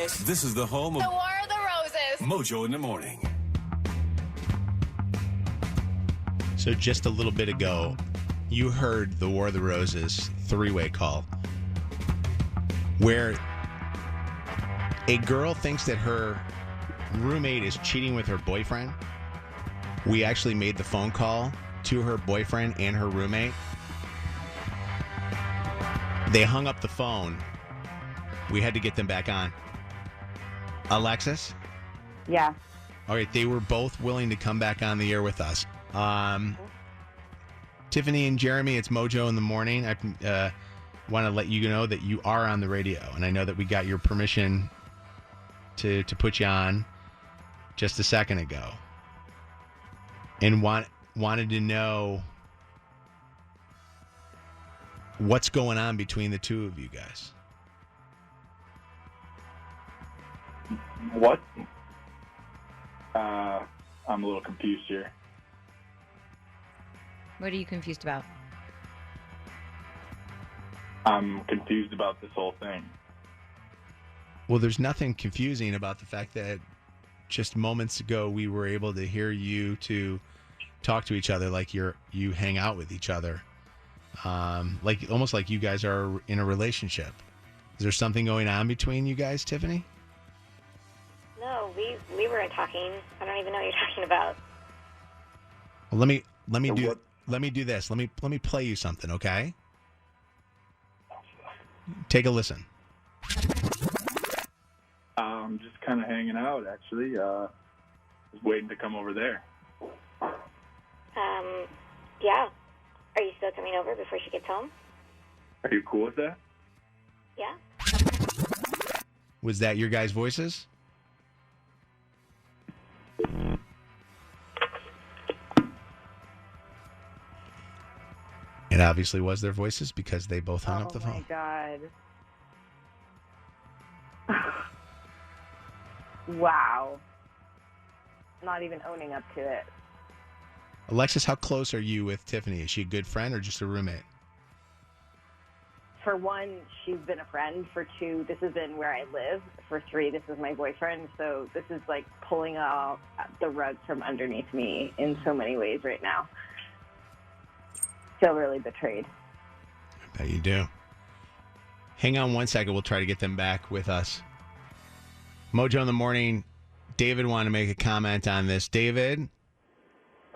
This is the home of The War of the Roses. Mojo in the Morning. So just a little bit ago, you heard the War of the Roses three-way call where a girl thinks that her roommate is cheating with her boyfriend. We actually made the phone call to her boyfriend and her roommate. They hung up the phone. We had to get them back on. Alexis? Yeah. All right, they were both willing to come back on the air with us. Tiffany and Jeremy, it's Mojo in the Morning. I want to let you know that you are on the radio, and I know that we got your permission to put you on just a second ago. And wanted to know what's going on between the two of you guys. What? I'm a little confused here. What are you confused about? I'm confused about this whole thing. Well, there's nothing confusing about the fact that just moments ago we were able to hear you two talk to each other like you hang out with each other, like almost like you guys are in a relationship. Is there something going on between you guys, Tiffany? No, we weren't talking. I don't even know what you're talking about. Well, let me do this. Let me play you something, okay? Take a listen. I'm just kind of hanging out, actually. Just waiting to come over there. Yeah. Are you still coming over before she gets home? Are you cool with that? Yeah. Was that your guys' voices? It obviously was their voices because they both hung up the phone. Oh, my God. Wow. Not even owning up to it. Alexis, how close are you with Tiffany? Is she a good friend or just a roommate? For one, she's been a friend. For two, this has been where I live. For three, this is my boyfriend. So this is like pulling out the rug from underneath me in so many ways right now. Feel really betrayed. I bet you do. Hang on one second. We'll try to get them back with us. Mojo in the Morning. David wanted to make a comment on this. David?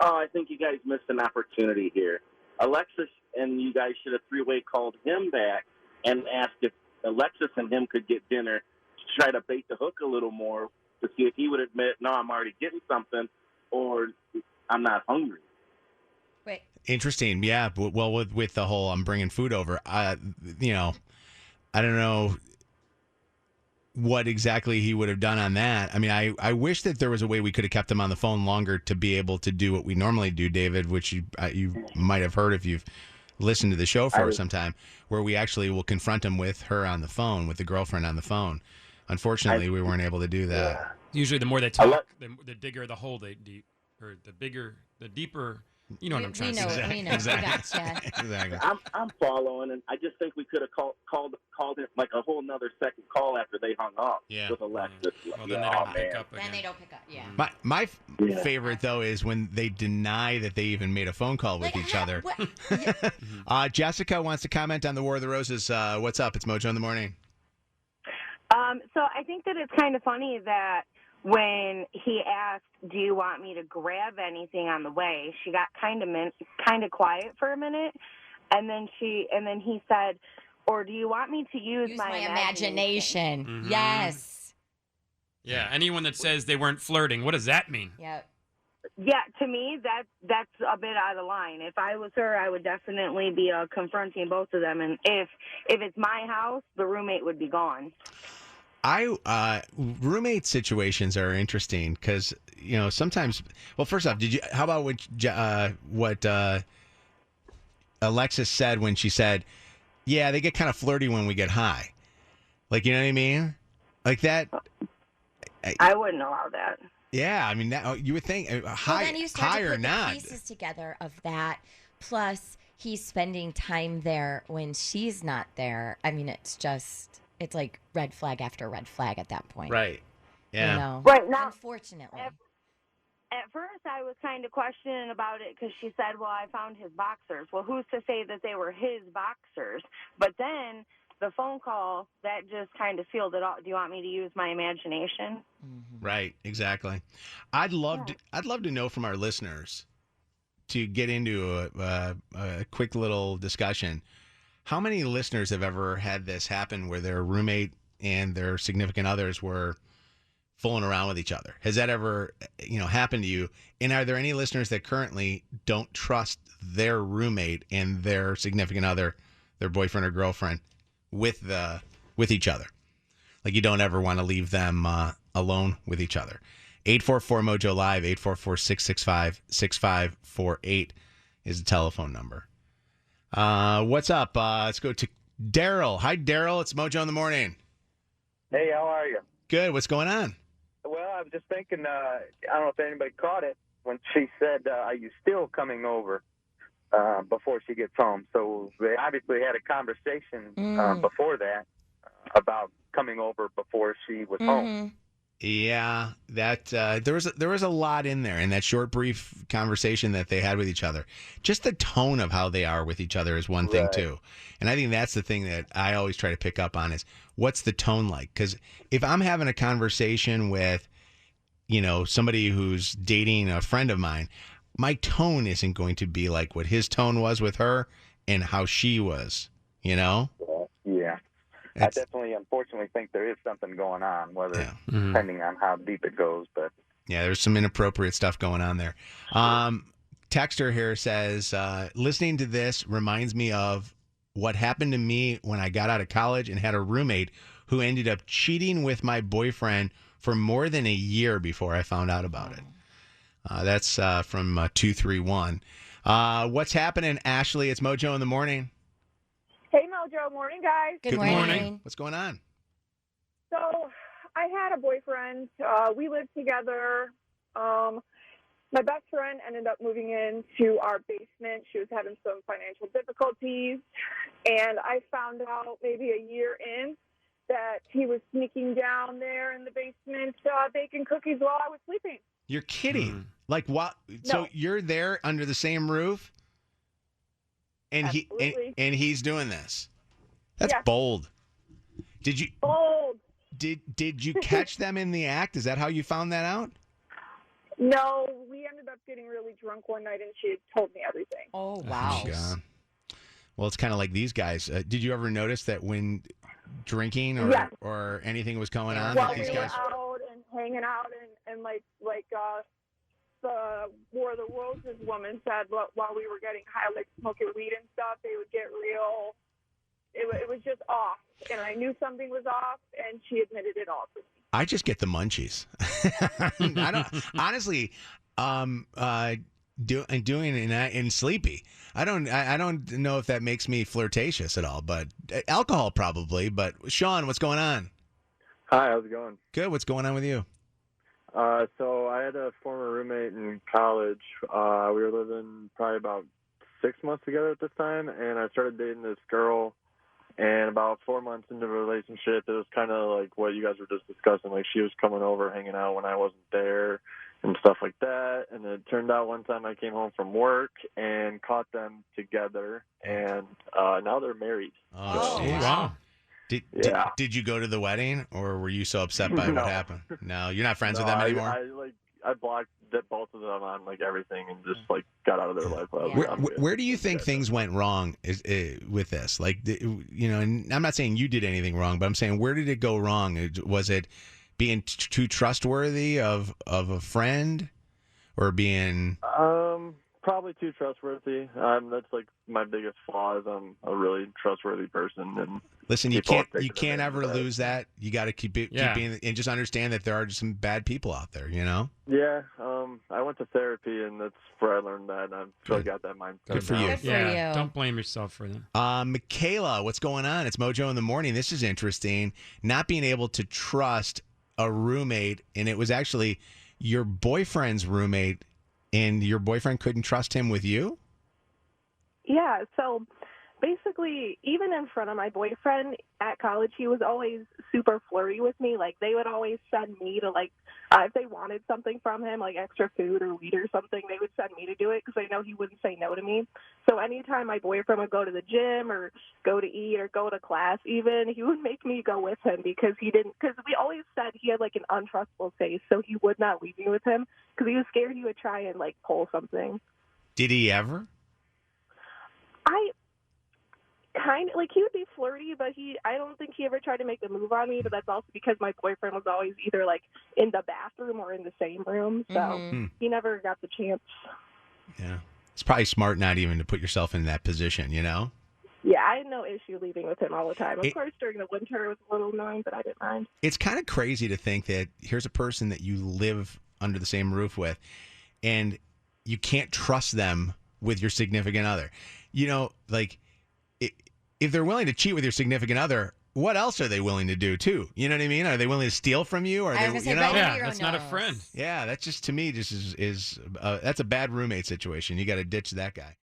Oh, I think you guys missed an opportunity here. Alexis and you guys should have three-way called him back and asked if Alexis and him could get dinner to try to bait the hook a little more to see if he would admit, no, I'm already getting something, or I'm not hungry. Wait. Interesting. Yeah. Well, with the whole I'm bringing food over, I don't know what exactly he would have done on that. I mean, I wish that there was a way we could have kept him on the phone longer to be able to do what we normally do, David, which you might have heard if you've listened to the show for some time, where we actually will confront him with her on the phone, with the girlfriend on the phone. Unfortunately, we weren't able to do that. Yeah. Usually the more they talk, the digger the hole they deep, or the deeper. You know what I'm trying to say. We know. Exactly. Exactly. I'm following, and I just think we could have called it like a whole nother second call after they hung up with Alexis. Well, then they don't pick up again. Then they don't pick up, yeah. My favorite, though, is when they deny that they even made a phone call with each other. Jessica wants to comment on the War of the Roses. What's up? It's Mojo in the Morning. So I think that it's kind of funny that when he asked, do you want me to grab anything on the way, she got kind of quiet for a minute, and then he said, or do you want me to use my imagination? Mm-hmm. Yes. Yeah, anyone that says they weren't flirting, what does that mean? Yep. Yeah, to me, that's a bit out of line. If I was her, I would definitely be confronting both of them, and if it's my house, the roommate would be gone. Roommate situations are interesting because, sometimes, well, first off, how about what Alexis said when she said, yeah, they get kind of flirty when we get high. Like, you know what I mean? Like that. I wouldn't allow that. Yeah. I mean, that, you would think high, then you start high to or put not. the pieces together of that. Plus he's spending time there when she's not there. I mean, it's it's like red flag after red flag at that point. Right. Yeah. You know? Right now, Unfortunately. At first, I was kind of questioning about it because she said, well, I found his boxers. Well, who's to say that they were his boxers? But then the phone call, that just kind of sealed it all. Do you want me to use my imagination? Mm-hmm. Right, exactly. I'd love to know from our listeners, to get into a quick little discussion. How many listeners have ever had this happen where their roommate and their significant others were fooling around with each other? Has that ever, happened to you? And are there any listeners that currently don't trust their roommate and their significant other, their boyfriend or girlfriend, with each other? Like, you don't ever want to leave them alone with each other. 844-MOJO Live, 844-665-6548 is the telephone number. What's up? Let's go to Daryl. Hi, Daryl. It's Mojo in the Morning. Hey, how are you? Good. What's going on? Well, I was just thinking, I don't know if anybody caught it, when she said, are you still coming over before she gets home? So they obviously had a conversation before that about coming over before she was home. Yeah, that there was a lot in there in that short, brief conversation that they had with each other. Just the tone of how they are with each other is one thing too, and I think that's the thing that I always try to pick up on is what's the tone like? Because if I'm having a conversation with, somebody who's dating a friend of mine, my tone isn't going to be like what his tone was with her and how she was. Yeah. I definitely, unfortunately, think there is something going on, whether depending on how deep it goes. But yeah, there's some inappropriate stuff going on there. Texter here says, listening to this reminds me of what happened to me when I got out of college and had a roommate who ended up cheating with my boyfriend for more than a year before I found out about it. That's from 231. What's happening, Ashley? It's Mojo in the Morning. Hey, Mojo. Morning, guys. Good morning. What's going on? So I had a boyfriend. We lived together. My best friend ended up moving into our basement. She was having some financial difficulties. And I found out maybe a year in that he was sneaking down there in the basement baking cookies while I was sleeping. You're kidding. Like what? No. So you're there under the same roof? And he's doing this. That's bold. Did you Did you catch them in the act? Is that how you found that out? No, we ended up getting really drunk one night, and she had told me everything. Oh wow! Oh, well, it's kind of like these guys. Did you ever notice that when drinking or anything was going on, while that these we guys were out and hanging out, and like the War of the Roses woman said, while we were getting high, like smoking weed and stuff, they would get real. It was just off, and I knew something was off, and she admitted it all to me. I just get the munchies. I don't honestly. Doing it in sleepy. I don't know if that makes me flirtatious at all, but alcohol probably. But Sean, what's going on? Hi, how's it going? Good. What's going on with you? So I had a former roommate in college. We were living probably about 6 months together at this time, and I started dating this girl. And about 4 months into the relationship, it was kind of like what you guys were just discussing. Like, she was coming over, hanging out when I wasn't there and stuff like that. And it turned out one time I came home from work and caught them together, and now they're married. Oh, so, wow. Did you go to the wedding, or were you so upset by what happened? No, you're not friends with them anymore? I blocked both of them on like everything and just like got out of their life. Where do you think things went wrong with this? Like, and I'm not saying you did anything wrong, but I'm saying, where did it go wrong? Was it being too trustworthy of a friend, or being? Probably too trustworthy. That's like my biggest flaw is I'm a really trustworthy person. And listen, you can't ever lose that. You got to keep being, and just understand that there are just some bad people out there. You know. Yeah. I went to therapy, and that's where I learned that. And I've really got that mindset. Good for you. Good for you. Don't blame yourself for that. Michaela, what's going on? It's Mojo in the Morning. This is interesting. Not being able to trust a roommate, and it was actually your boyfriend's roommate, and your boyfriend couldn't trust him with you? Yeah, so basically, even in front of my boyfriend at college, he was always super flirty with me. Like, they would always send me to, like, if they wanted something from him, like extra food or weed or something, they would send me to do it because they know he wouldn't say no to me. So anytime my boyfriend would go to the gym or go to eat or go to class even, he would make me go with him because we always said he had, like, an untrustable face, so he would not leave me with him because he was scared he would try and, like, pull something. Did he ever? Kind of, like, he would be flirty, but I don't think he ever tried to make the move on me, but that's also because my boyfriend was always either, like, in the bathroom or in the same room, so he never got the chance. Yeah. It's probably smart not even to put yourself in that position, you know? Yeah, I had no issue leaving with him all the time. Of course, during the winter, it was a little annoying, but I didn't mind. It's kind of crazy to think that here's a person that you live under the same roof with, and you can't trust them with your significant other. You know, like, if they're willing to cheat with your significant other, what else are they willing to do too? You know what I mean? Are they willing to steal from you? Or that's not a friend. Yeah, that's just, to me, just is that's a bad roommate situation. You got to ditch that guy.